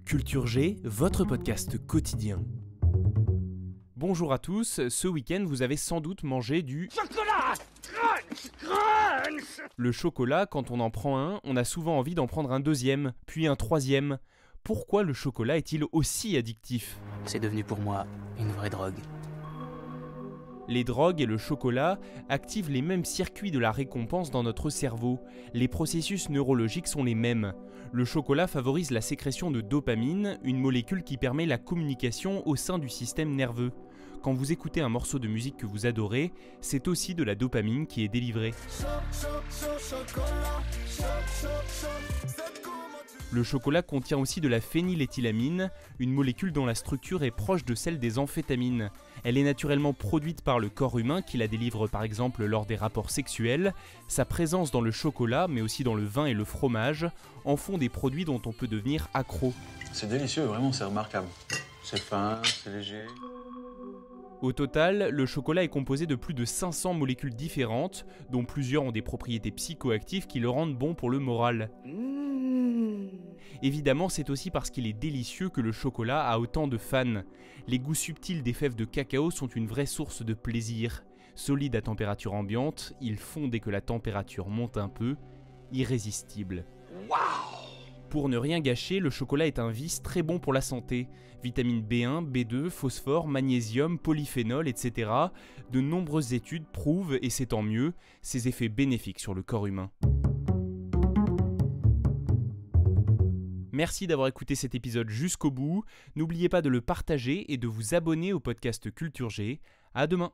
Culture G, votre podcast quotidien. Bonjour à tous, ce week-end vous avez sans doute mangé du chocolat. Crunch. Le chocolat, quand on en prend un, on a souvent envie d'en prendre un deuxième, puis un troisième. Pourquoi le chocolat est-il aussi addictif ? C'est devenu pour moi une vraie drogue. Les drogues et le chocolat activent les mêmes circuits de la récompense dans notre cerveau. Les processus neurologiques sont les mêmes. Le chocolat favorise la sécrétion de dopamine, une molécule qui permet la communication au sein du système nerveux. Quand vous écoutez un morceau de musique que vous adorez, c'est aussi de la dopamine qui est délivrée. Le chocolat contient aussi de la phényléthylamine, une molécule dont la structure est proche de celle des amphétamines. Elle est naturellement produite par le corps humain qui la délivre par exemple lors des rapports sexuels. Sa présence dans le chocolat, mais aussi dans le vin et le fromage, en font des produits dont on peut devenir accro. C'est délicieux, vraiment, c'est remarquable. C'est fin, c'est léger. Au total, le chocolat est composé de plus de 500 molécules différentes, dont plusieurs ont des propriétés psychoactives qui le rendent bon pour le moral. Évidemment, c'est aussi parce qu'il est délicieux que le chocolat a autant de fans. Les goûts subtils des fèves de cacao sont une vraie source de plaisir. Solides à température ambiante, ils fondent dès que la température monte un peu, irrésistibles. Pour ne rien gâcher, le chocolat est un vice très bon pour la santé. Vitamine B1, B2, phosphore, magnésium, polyphénol, etc. De nombreuses études prouvent, et c'est tant mieux, ses effets bénéfiques sur le corps humain. Merci d'avoir écouté cet épisode jusqu'au bout. N'oubliez pas de le partager et de vous abonner au podcast Culture G. À demain.